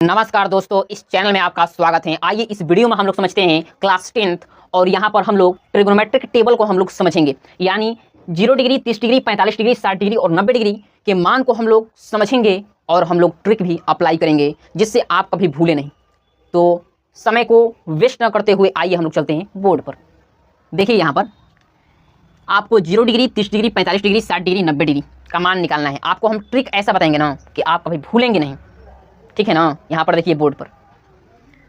नमस्कार दोस्तों, इस चैनल में आपका स्वागत है। आइए इस वीडियो में हम लोग समझते हैं क्लास 10th और यहाँ पर हम लोग ट्रिग्नोमेट्रिक टेबल को हम लोग समझेंगे। यानी 0 डिग्री, 30 डिग्री, 45 डिग्री, 60 डिग्री और 90 डिग्री के मान को हम लोग समझेंगे और हम लोग ट्रिक भी अप्लाई करेंगे जिससे आप कभी भूले नहीं। तो समय को वेस्ट न करते हुए आइए हम लोग चलते हैं बोर्ड पर। देखिए यहाँ पर आपको 0 degree, 30 degree, 45 degree, 60 degree, 90 degree का मान निकालना है। आपको हम ट्रिक ऐसा बताएंगे ना कि आप कभी भूलेंगे नहीं, ठीक है ना। यहाँ पर देखिए बोर्ड पर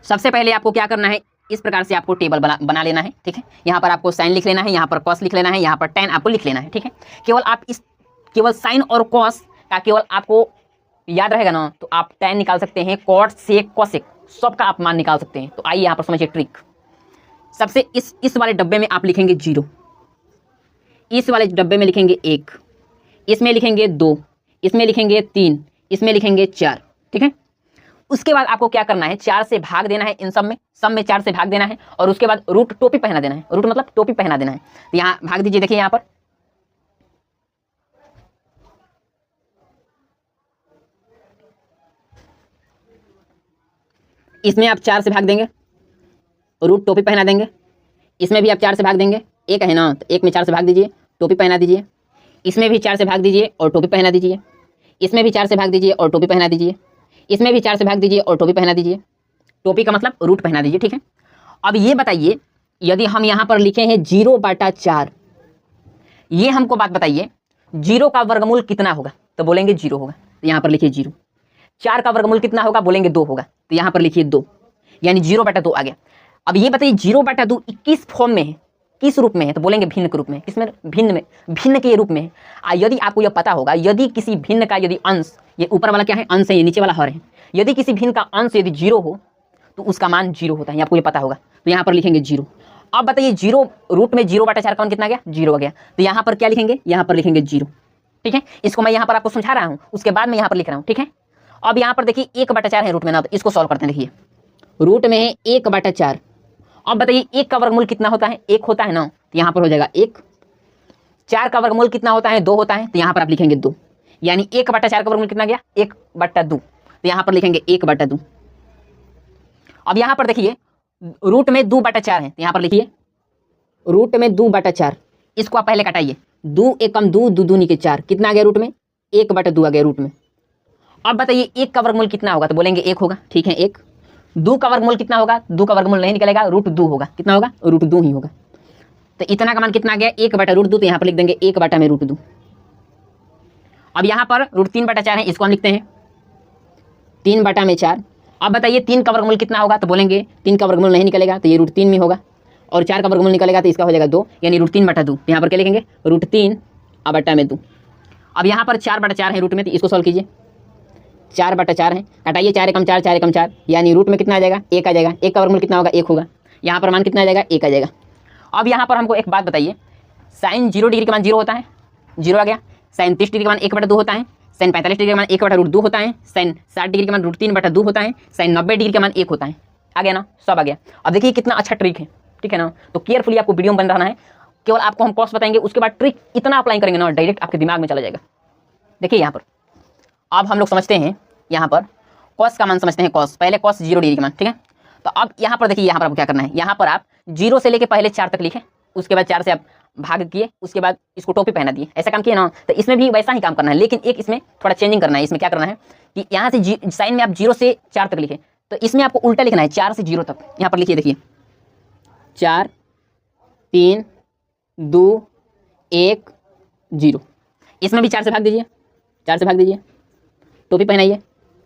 सबसे पहले आपको क्या करना है, इस प्रकार से आपको टेबल बना लेना है, ठीक है। यहाँ पर आपको साइन लिख लेना है, यहाँ पर कॉस लिख लेना है, यहाँ पर tan आपको लिख लेना है, ठीक है। केवल साइन और कॉस का केवल आपको याद रहेगा ना तो आप tan निकाल सकते हैं, कॉट सेक कॉसेक सबका आप मान निकाल सकते हैं। तो आइए यहाँ पर समझिए ट्रिक। सबसे इस वाले डब्बे में आप लिखेंगे 0, इस वाले डब्बे में लिखेंगे 1, इसमें लिखेंगे 2, इसमें लिखेंगे 3, इसमें लिखेंगे 4, ठीक है। उसके बाद आपको क्या करना है, 4 से भाग देना है, इन सब में 4 से भाग देना है और उसके बाद रूट टोपी पहना देना है। रूट मतलब टोपी पहना देना है। तो यहाँ भाग दीजिए, देखिए यहाँ पर इसमें आप 4 से भाग देंगे, रूट टोपी पहना देंगे। इसमें भी आप 4 से भाग देंगे, एक है ना तो एक में 4 से भाग दीजिए, टोपी पहना दीजिए। इसमें भी 4 से भाग दीजिए और टोपी पहना दीजिए। इसमें भी 4 से भाग दीजिए और टोपी पहना दीजिए। इसमें भी 4 से भाग दीजिए और टोपी पहना दीजिए। टोपी का मतलब रूट पहना दीजिए, ठीक है। अब ये बताइए, यदि हम यहाँ पर लिखे हैं 0/4, ये हमको बात बताइए 0 का वर्गमूल कितना होगा, तो बोलेंगे 0 होगा, तो यहाँ पर लिखिए 0। 4 का वर्गमूल कितना होगा, बोलेंगे 2 होगा, तो यहाँ पर लिखिए 2, यानी 0/2 आ गया। अब ये बताइए 0/2 किस फॉर्म में है, किस रूप में है, तो बोलेंगे भिन्न के रूप में। किसमें, भिन्न के रूप में है। यदि आपको यह पता होगा, यदि किसी भिन्न का यदि अंश, ये ऊपर वाला क्या है अंश है, ये नीचे वाला हर है, यदि किसी भिन्न का अंश यदि 0 हो तो उसका मान 0 होता है, आपको ये पता होगा। तो यहाँ पर लिखेंगे 0। अब बताइए 0 रूट में 0/4 का मान कितना गया, 0 हो गया, तो यहाँ पर क्या लिखेंगे, यहाँ पर लिखेंगे 0, ठीक है। इसको मैं यहाँ पर आपको समझा रहा हूँ, उसके बाद मैं यहाँ पर लिख रहा हूँ, ठीक है। अब यहाँ पर देखिए 1/4 है रूट में ना, तो इसको सॉल्व करते हैं। देखिए रूट में है 1/4। अब बताइए 1 का वर्गमूल कितना होता है, 1 होता है ना, तो यहाँ पर हो जाएगा 1। 4 का वर्गमूल कितना होता है, 2 होता है, तो यहाँ पर आप लिखेंगे 2, यानी 1/4 का वर्गमूल कितना गया, 1/2, तो यहाँ पर लिखेंगे 1/2। अब यहाँ पर देखिए रूट में 2/4 है, तो यहाँ पर लिखिए रूट में 2/4। इसको आप पहले कटाइए, 2 एकम 2, 2 दूनी के 4, कितना आ गया रूट में, 1/2 आ गया रूट में। अब बताइए 1 का वर्गमूल कितना होगा, तो बोलेंगे 1 होगा, ठीक है 1। 2 का वर्गमूल कितना होगा, 2 का वर्गमूल नहीं निकलेगा, √2 होगा, कितना होगा, √2 ही होगा। तो इतना का मान कितना आ गया, 1/√2, तो यहाँ पर लिख देंगे 1/√2। अब यहाँ पर √3/4 है, इसको हम लिखते हैं 3/4। अब बताइए 3 का वर्गमूल कितना होगा, तो बोलेंगे 3 का वर्गमूल नहीं निकलेगा, तो ये √3 में होगा, और 4 का वर्गमूल निकलेगा तो इसका हो जाएगा 2, यानी √3/2। यहाँ पर क्या लिखेंगे, √3/2। अब यहाँ पर 4/4 है रूट में, तो इसको सॉल्व कीजिए। 4/4 है, कटाइए, 4 एकम 4, 4 एकम 4, यानी रूट में कितना आ जाएगा, 1 आ जाएगा। 1 का वर्गमूल कितना होगा, 1 होगा, यहाँ पर मान कितना आ जाएगा, 1 आ जाएगा। अब यहाँ पर हमको एक बात बताइए, साइन 0 डिग्री का मान 0 होता है, 0 आ गया। साइन 30 डिग्री का मान 1/2 होता है, साइन 45 डिग्री का मान 1/√2 होता है, साइन 60 डिग्री का मान √3/2 होता है, साइन 90 डिग्री का मान 1 होता है। आ गया ना, सब आ गया। अब देखिए कितना अच्छा ट्रिक है, ठीक है ना। तो केयरफुली आपको वीडियो में बन रहना है, केवल आपको हम कॉस बताएंगे, उसके बाद ट्रिक इतना अप्लाई करेंगे ना डायरेक्ट आपके दिमाग में चला जाएगा। देखिए यहाँ पर अब हम लोग समझते हैं, यहाँ पर कॉस का मान समझते हैं। कॉस पहले कॉस 0 डिग्री का मान, ठीक है। तो अब यहाँ पर देखिए, यहाँ पर आपको क्या करना है, यहाँ पर आप 0 से लेके पहले 4 तक लिखे, उसके बाद 4 से आप भाग किए, उसके बाद इसको टोपी पहना दिए, ऐसा काम किए ना। तो इसमें भी वैसा ही काम करना है, लेकिन एक इसमें थोड़ा चेंजिंग करना है। इसमें क्या करना है कि यहाँ से साइन में आप 0 से 4 तक लिखे, तो इसमें आपको उल्टा लिखना है, 4 से 0 तक। यहाँ पर लिखिए, देखिए 4 3 2 1 0। इसमें भी 4 से भाग दीजिए, 4 से भाग दीजिए, टोपी पहनाइए,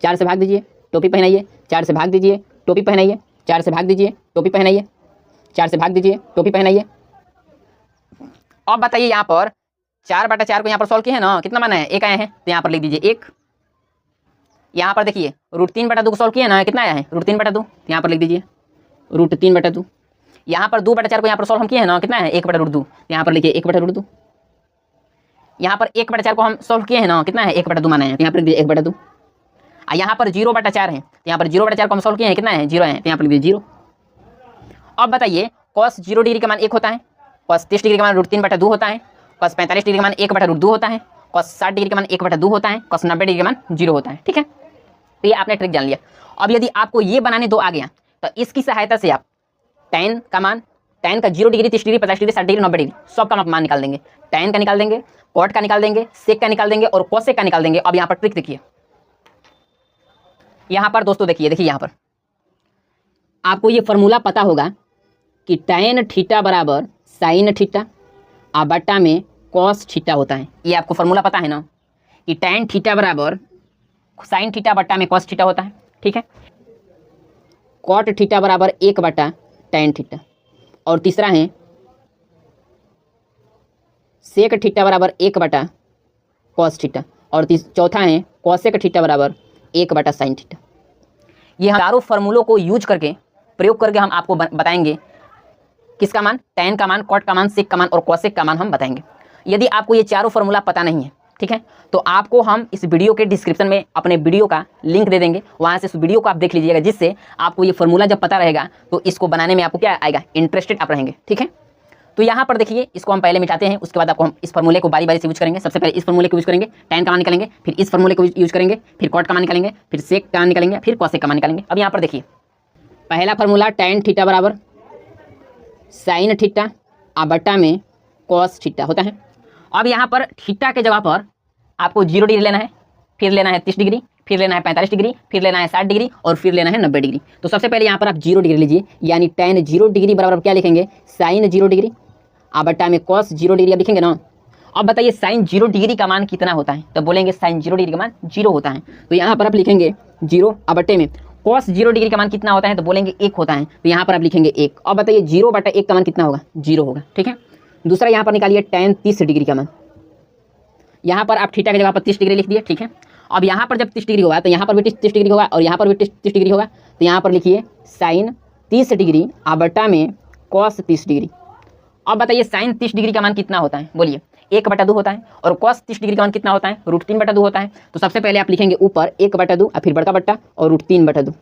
4 से भाग दीजिए, टोपी पहनाइए, 4 से भाग दीजिए, टोपी पहनाइए, 4 से भाग दीजिए, टोपी पहनाइए, 4 से भाग दीजिए, टोपी पहनाइए। अब बताइए यहाँ पर 4/4 को यहाँ पर सॉल्व किए हैं ना, कितना माना है, 1 आया है, तो यहाँ पर लिख दीजिए 1। यहाँ पर देखिए √3/2 को सॉल्व किए ना, कितना आया है, √3/2, यहाँ पर लिख दीजिए √3/2। यहाँ पर 2/4 को यहाँ पर सॉल्व हम किए हैं ना, कितना है, 1/√2, यहाँ पर लिखिए 1/√2। यहाँ पर 1/4 को हम सॉल्व किए हैं ना, कितना है, 1/2 माना है, तो यहाँ पर लिख दीजिए 1/2। यहाँ पर 0/4 है, तो यहाँ पर 0/4 को हम सॉल्व किए हैं, कितना है, 0 है, तो यहाँ पर लिख दीजिए 0। अब बताइए cos 0 डिग्री का मान 1 होता है, cos 30 डिग्री का मान √3/2 होता है, cos 45 डिग्री का मान 1/√2 होता है, cos 60 डिग्री का मान 1/2 होता है, cos 90 डिग्री का मान 0 होता है, ठीक है। तो ये आपने ट्रिक जान लिया। अब यदि आपको ये बनाने दो आ गया तो इसकी सहायता से आप tan का मान, tan का 0 degree, 30 degree, 50 degree, 60 degree, 90 degree सब का मान निकाल देंगे। tan का निकाल देंगे, cot का निकाल देंगे, sec का निकाल देंगे और cosec का निकाल देंगे। अब यहाँ पर ट्रिक देखिए, यहाँ पर दोस्तों देखिए यहाँ पर आपको ये फॉर्मूला पता होगा कि tan थीटा बराबर sin थीटा और बट्टा में cos थीटा होता है। ये आपको फॉर्मूला पता है ना कि tan थीटा बराबर sin थीटा बट्टा में cos थीटा होता है, ठीक है। cot थीटा बराबर 1 बटा tan थीटा, और तीसरा है sec थीटा बराबर 1 बटा cos थीटा, और चौथा है cosec थीटा बराबर 1 बटा sin थीटा। ये चारों फार्मूलों को यूज करके, प्रयोग करके हम आपको बताएंगे किसका मान, tan का मान, cot का मान, sec का मान और cosec का मान हम बताएंगे। यदि आपको ये चारों फार्मूला पता नहीं है, ठीक है, तो आपको हम इस वीडियो के डिस्क्रिप्शन में अपने वीडियो का लिंक दे देंगे, वहाँ से इस वीडियो को आप देख लीजिएगा, जिससे आपको ये फार्मूला जब पता रहेगा तो इसको बनाने में आपको क्या आएगा, इंटरेस्टेड आप रहेंगे, ठीक है। तो यहाँ पर देखिए, इसको हम पहले मिटाते हैं, उसके बाद आपको हम इस फार्मूले को बारी बारी से यूज करेंगे। सबसे पहले इस फार्मूले को यूज करेंगे, tan का मान निकालेंगे, फिर इस फार्मूले को यूज करेंगे, फिर cot का मान निकालेंगे, फिर sec का मान निकालेंगे, फिर cosec का मान निकालेंगे। अब यहाँ पर देखिए, पहला फार्मूला tan थीटा बराबर sin थीटा और बट्टा में cos थीटा होता है। अब यहाँ पर थीटा के जगह पर आपको 0 डिग्री लेना है, फिर लेना है 30 डिग्री, फिर लेना है 45 डिग्री, फिर लेना है 60 डिग्री और फिर लेना है 90 डिग्री। तो सबसे पहले यहाँ पर आप 0 डिग्री लीजिए, यानी tan 0 डिग्री बराबर क्या लिखेंगे, sin 0 डिग्री और बट्टा में cos 0 डिग्री अब लिखेंगे ना। अब बताइए sin 0 डिग्री का मान कितना होता है, तो बोलेंगे sin 0 डिग्री का मान 0 होता है। तो यहाँ पर आप लिखेंगे 0 और बट्टे में cos 0 डिग्री का मान कितना होता है, तो बोलेंगे 1 होता है। तो यहाँ पर आप लिखेंगे 1। अब बताइए 0 बटा 1 का मान कितना होगा, 0 होगा, ठीक है। दूसरा यहाँ पर निकालिए tan 30 डिग्री का मान, यहाँ पर आप थीटा की जगह पर 30 डिग्री लिख दिए, ठीक है। अब यहाँ पर जब 30 डिग्री होगा तो यहाँ पर भी 30 डिग्री होगा और यहाँ पर भी 30 डिग्री होगा, तो यहाँ पर लिखिए sin 30 डिग्री और बट्टा में cos 30 डिग्री। अब बताइए sin 30 डिग्री का मान कितना होता है, बोलिए 1/2 होता है, और cos 30 डिग्री का मान कितना होता है, √3/2 होता है। तो सबसे पहले आप लिखेंगे ऊपर 1/2 और फिर बड़का बट्टा और √3/2।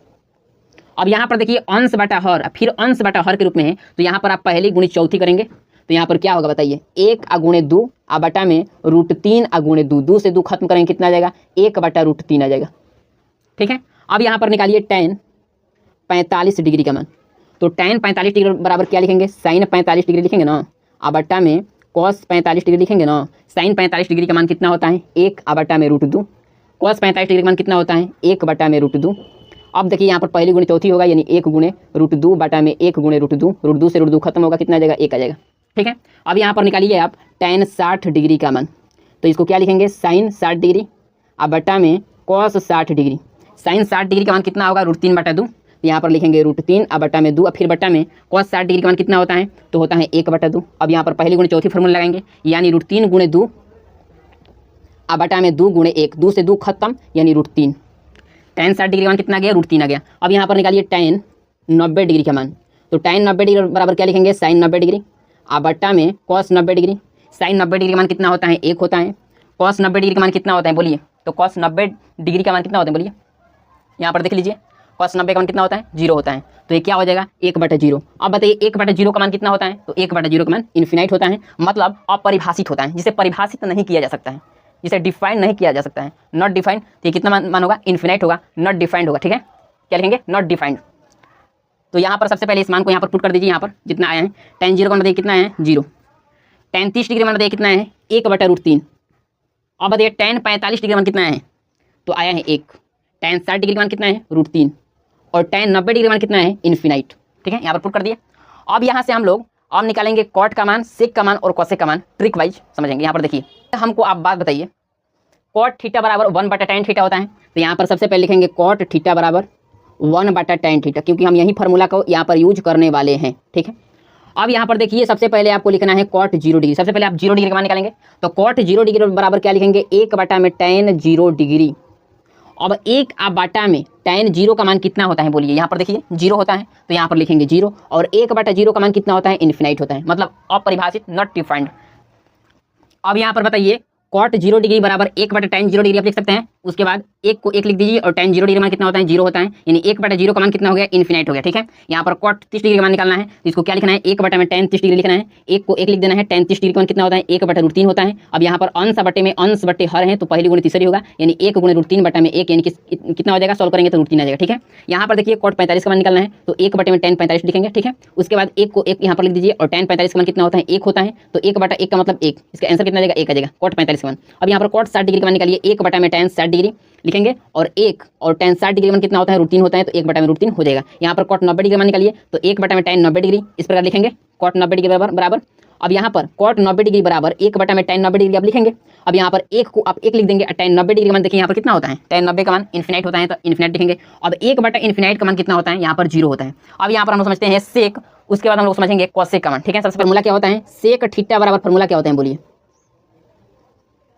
अब यहाँ पर देखिए अंश बटा हर, फिर अंश बटा हर के रूप में है, तो यहाँ पर आप पहली गुणी चौथी करेंगे, तो यहाँ पर क्या होगा बताइए, 1 × 2 और बटा में √3 × 2, 2 से 2 खत्म करेंगे, कितना आ जाएगा, 1/√3 आ जाएगा, ठीक है। अब यहाँ पर निकालिए tan 45 डिग्री का मान, तो tan 45 डिग्री बराबर क्या लिखेंगे, sin 45 डिग्री लिखेंगे ना, और बट्टा में cos 45 डिग्री लिखेंगे ना। sin 45 डिग्री का मान कितना होता है, 1/√2, cos 45 डिग्री का मान कितना होता है, 1/√2। अब देखिए यहाँ पर पहली गुणी चौथी होगा, यानी 1 × √2 बटा में 1 × √2, √2 से √2 खत्म होगा, कितना आ जाएगा, 1 आ जाएगा, ठीक है। अब यहाँ पर निकालिए आप tan 60 डिग्री का मान, तो इसको क्या लिखेंगे, sin 60 डिग्री और बट्टा में cos 60 डिग्री। sin 60 डिग्री का मान कितना होगा, √3/2, तो यहाँ पर लिखेंगे √3 और बट्टा में 2 और फिर बट्टा में cos 60 डिग्री का मान कितना होता है, तो होता है 1/2। अब यहाँ पर पहली गुणी चौथी फार्मूला लगाएंगे, यानी √3 × 2 और बट्टा में 2 × 1, 2 से 2 खत्म, यानी √3। tan 60 डिग्री का मान कितना गया, √3 आ गया। अब यहाँ पर निकालिए tan 90 डिग्री का मान, तो tan 90 डिग्री बराबर क्या लिखेंगे, sin 90 डिग्री और बट्टा में cos 90 डिग्री। sin 90 डिग्री का मान कितना होता है, 1 होता है। cos 90 डिग्री का मान कितना होता है, बोलिए, तो cos 90 डिग्री का मान कितना होता है, बोलिए, यहाँ पर देख लीजिए, cos 90 का मान कितना होता है, 0 होता है। तो ये क्या हो जाएगा, 1/0। अब बताइए 1/0 का मान कितना होता है, तो 1/0 का मान इन्फिनाइट होता है, मतलब अपरिभाषित होता है, जिसे परिभाषित नहीं किया जा सकता है, जिसे डिफाइन नहीं किया जा सकता है, नॉट डिफाइंड। तो ये कितना मान होगा, इन्फिनाइट होगा, नॉट डिफाइंड होगा, ठीक है। क्या लिखेंगे, नॉट डिफाइंड। तो यहाँ पर सबसे पहले इस मान को यहाँ पर पुट कर दीजिए, यहाँ पर जितना आया है, tan 0 का मान बताइए कितना है, 0। tan 30 डिग्री का मान बताइए कितना है, 1/√3। अब बताइए tan 45 डिग्री का मान कितना है, तो आया है 1। tan 60 डिग्री का मान कितना है, √3, और tan 90 डिग्री का मान कितना है, इन्फिनाइट, ठीक है। यहाँ पर पुट कर दिए। अब यहाँ से हम लोग अब निकालेंगे cot का मान, sec का मान और cosec का मान, ट्रिक वाइज समझेंगे। यहाँ पर देखिए, हमको आप बात बताइए, cot थीटा बराबर 1/tan थीटा होता है, तो यहाँ पर सबसे पहले लिखेंगे cot थीटा बराबर 1/tan थीटा, क्योंकि हम यही फार्मूला को यहाँ पर यूज करने वाले हैं, ठीक है। अब यहाँ पर देखिए, सबसे पहले आपको लिखना है cot 0 डिग्री। सबसे पहले आप 0 डिग्री का मान निकालेंगे, तो cot 0 डिग्री बराबर क्या लिखेंगे, 1/tan 0 डिग्री। अब 1/बटा में tan 0 का मान कितना होता है, बोलिए, यहाँ पर देखिए 0 होता है, तो यहाँ पर लिखेंगे 0, और 1/0 का मान कितना होता है, इन्फिनाइट होता है, मतलब अपरिभाषित, नॉट डिफाइंड। अब यहाँ पर बताइए cot 0 डिग्री बराबर 1/tan 0 डिग्री आप लिख सकते हैं, उसके बाद एक को एक लिख दीजिए और tan 0 डिग्री का मान कितना होता है, 0 होता है, यानी 1/0 का मान कितना हो गया, इन्फिनाइट हो गया। ठीक है, यहाँ पर cot 30 डिग्री का मान निकालना है तो इसको क्या लिखना है, 1/tan 30 डिग्री लिखना है। एक को एक लिख देना है, tan 30 डिग्री का मान कितना होता है, 1/√3 होता है। अब यहाँ पर अंश बटे में अंश बटे हर है तो पहली गुणे तीसरी होगा, यानी 1 गुणे √3 बटा में 1, यानी कितना हो जाएगा, सॉल्व करेंगे तो √3 आ जाएगा। ठीक है, यहाँ पर देखिए cot 45 का मान निकालना है तो 1/में tan 45 लिखेंगे। ठीक है, उसके बाद एक को एक यहाँ पर लिख दीजिए और tan 45 का मान कितना होता है, 1 होता है, तो 1/1 का मतलब 1, इसका आंसर कितना आ जाएगा, 1 आ जाएगा cot 45 का मान। अब यहाँ पर cot 60 डिग्री का मान निकालिए, 1/में tan 60 डिग्री लिखेंगे और 1 और tan 60 डिग्री का मान कितना होता है, √3 होता है, तो 1/√3 हो जाएगा। यहाँ पर cot 90 डिग्री का मान निकालिए तो 1/में tan 90 डिग्री इस प्रकार लिखेंगे, cot 90 डिग्री बराबर। अब यहाँ पर cot 90 डिग्री बराबर 1/में tan 90 डिग्री आप लिखेंगे। अब यहाँ पर एक को आप एक लिख देंगे, tan 90 डिग्री का मान देखिए यहाँ पर कितना होता है, tan 90 का मान इन्फिनाइट होता है तो इन्फिनाइट लिखेंगे। अब 1/इन्फिनाइट का मान कितना होता है, यहाँ पर 0 होता है। अब यहाँ पर हम लोग समझते हैं सेक, उसके बाद हम लोग समझेंगे cosec का मान। ठीक है, सबसे फॉर्मूला क्या होता है, सेक थीटा बराबर फॉर्मूला क्या होता है, बोलिए,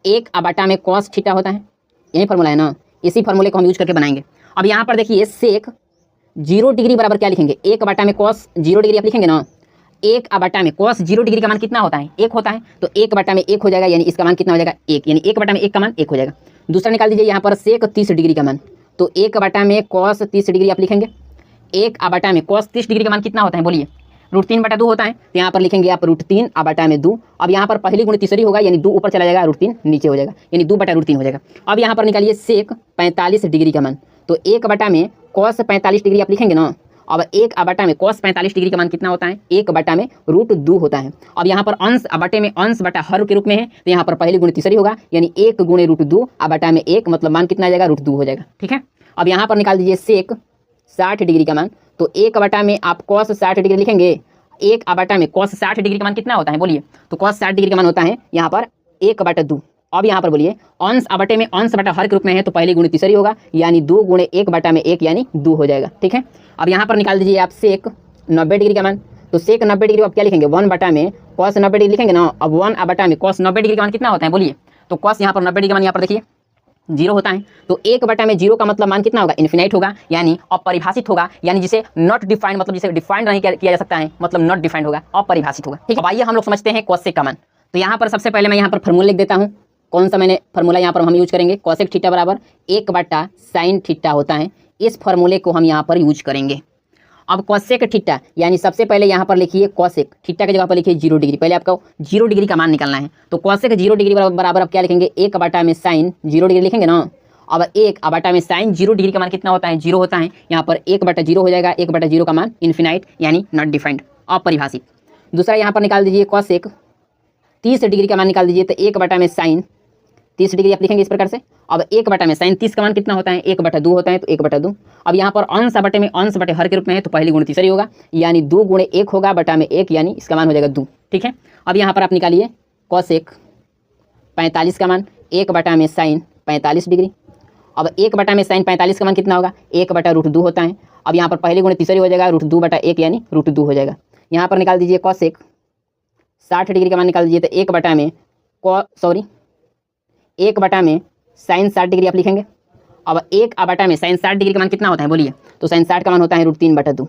1/, में cos थीटा होता है, यही फॉर्मूला है ना, इसी फॉर्मूले को हम यूज करके बनाएंगे। अब यहाँ पर देखिए सेक 0 डिग्री बराबर क्या लिखेंगे, 1/, में cos 0 डिग्री आप लिखेंगे ना, 1/, में cos 0 डिग्री का मान कितना होता है, 1 होता है, तो 1/, में 1 हो जाएगा, यानी इसका मान कितना हो जाएगा, 1, यानी 1/, में 1 का मान 1 हो जाएगा। दूसरा निकाल दीजिए यहाँ पर सेक 30 डिग्री का मान, तो 1/, में cos 30 डिग्री आप लिखेंगे, 1/, में cos 30 डिग्री का मान कितना होता है, बोलिए, √3/2 होता है, तो यहाँ पर लिखेंगे आप √3/2। अब यहाँ पर पहली गुणे तीसरी होगा, यानी 2 ऊपर चला जाएगा, √3 नीचे हो जाएगा, यानी 2/√3 हो जाएगा। अब यहाँ पर निकालिए सेक 45 डिग्री का मान, तो 1/, में cos 45 डिग्री आप लिखेंगे ना। अब 1/, में cos 45 डिग्री का मान कितना होता है, 1/, में √2 होता है। अब यहाँ पर अंश बटे में अंश बटा हर के रूप में है, तो यहाँ पर पहली गुणे तीसरी होगा, यानी 1 गुणे √2/, में 1 मतलब मान कितना आ जाएगा, √2 हो जाएगा। ठीक है, अब यहाँ पर निकाल दीजिए सेक 60 डिग्री का मान, तो 1/, में आप cos 60 डिग्री लिखेंगे, 1/, में cos 60 डिग्री का मान कितना होता है, बोलिए, तो cos 60 डिग्री का मान होता है यहाँ पर 1/2। अब यहाँ पर बोलिए अंश बटे में अंश बटा हर के रूप में है तो पहली गुणे तीसरी होगा, यानी 2 गुणे 1/, में 1, यानी 2 हो जाएगा। ठीक है, अब यहाँ पर निकाल दीजिए आप सेक 90 डिग्री का मान, तो सेक 90 डिग्री आप क्या लिखेंगे, 1/, में cos 90 डिग्री लिखेंगे ना। अब 1/, में cos 90 डिग्री का मान कितना होता है, बोलिए, तो cos यहाँ पर 90 डिग्री का मान यहाँ पर देखिए 0 होता है, तो 1/, में 0 का मतलब मान कितना होगा, इन्फिनाइट होगा, यानी अपरिभाषित होगा, यानी जिसे नॉट डिफाइंड, मतलब जिसे डिफाइंड नहीं किया जा सकता है, मतलब नॉट डिफाइंड होगा, अपरिभाषित होगा। ठीक है, अब आइए हम लोग समझते हैं cosec का मान। तो यहाँ पर सबसे पहले मैं यहाँ पर फॉर्मूला लिख देता हूँ, कौन सा मैंने फॉर्मूला यहाँ पर हम यूज करेंगे, cosec थीटा बराबर 1/sin थीटा होता है, इस फॉर्मूले को हम यहाँ पर यूज करेंगे। अब cosec थीटा, यानी सबसे पहले यहाँ पर लिखिए cosec थीटा की जगह पर लिखिए 0 डिग्री, पहले आपको 0 डिग्री का मान निकालना है, तो cosec 0 डिग्री बराबर आप क्या लिखेंगे, 1/, में sin 0 डिग्री लिखेंगे ना। अब 1/, में sin 0 डिग्री का मान कितना होता है, 0 होता है, यहाँ पर 1/0 हो जाएगा, 1/0 का मान इन्फिनाइट, यानी नॉट डिफाइंड, अपरिभाषित। दूसरा यहाँ पर निकाल दीजिए cosec 30 डिग्री का मान निकाल दीजिए, तो 1/, में sin 30 डिग्री आप लिखेंगे इस प्रकार से। अब 1/, में sin 30 का मान कितना होता है, 1/2 होता है, तो 1/2। अब यहाँ पर अंश बटे में अंश बटे हर के रूप में है तो पहली गुणे तीसरी होगा, यानी 2 गुणे 1 होगा बटा में 1, यानी इसका मान हो जाएगा 2। ठीक है, अब यहाँ पर आप निकालिए cosec 45 का मान, 1/, में sin 45 डिग्री। अब 1/, में sin 45 का मान कितना होगा, 1/√2 होता है। अब यहाँ पर पहली गुणे तीसरी हो जाएगा, √2/1, यानी √2 हो जाएगा। यहाँ पर निकाल दीजिए cosec 60 डिग्री का मान निकाल दीजिए, तो 1/, में 1/, में sin 60 डिग्री आप लिखेंगे। अब 1/, में sin 60 डिग्री का मान कितना होता है, बोलिए, तो sin 60 का मान होता है √3/2।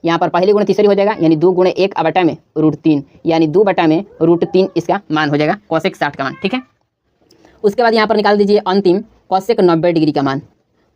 यहाँ पर पहली गुणे तीसरी हो जाएगा, यानी 2 गुणे 1/, में √3, यानी 2/, में √3 इसका मान हो जाएगा cosec 60 का मान। ठीक है, उसके बाद यहाँ पर निकाल दीजिए अंतिम cosec 90 डिग्री का मान,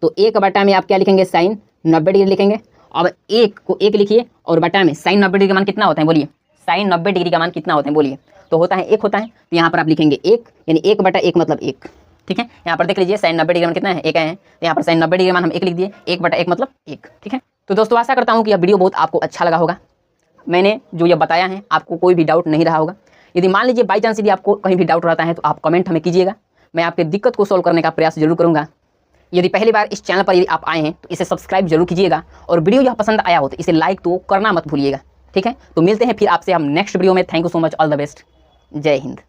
तो 1/, में आप क्या लिखेंगे, sin 90 डिग्री लिखेंगे। अब 1 को 1 लिखिए और बटा में sin 90 डिग्री का मान कितना होता है, बोलिए, sin 90 डिग्री का मान कितना होता है, बोलिए, तो होता है 1 होता है, तो यहाँ पर आप लिखेंगे 1, यानी 1/1 मतलब 1। ठीक है, यहाँ पर देख लीजिए sin 90 डिग्री मान कितना है, 1 है, तो यहाँ पर sin 90 डिग्री मान हम 1 लिख दिए, 1/1 मतलब 1। ठीक है, तो दोस्तों आशा करता हूँ कि यह वीडियो बहुत आपको अच्छा लगा होगा। मैंने जो यह बताया है आपको कोई भी डाउट नहीं रहा होगा। यदि मान लीजिए बाई चांस यदि आपको कहीं भी डाउट रहता है तो आप कमेंट हमें कीजिएगा, मैं आपके दिक्कत को सॉल्व करने का प्रयास जरूर करूँगा। यदि पहली बार इस चैनल पर यदि आप आए हैं तो इसे सब्सक्राइब जरूर कीजिएगा, और वीडियो यह पसंद आया हो तो इसे लाइक तो करना मत भूलिएगा। ठीक है, तो मिलते हैं फिर आपसे हम नेक्स्ट वीडियो में। Thank you so much, all the best, जय हिंद।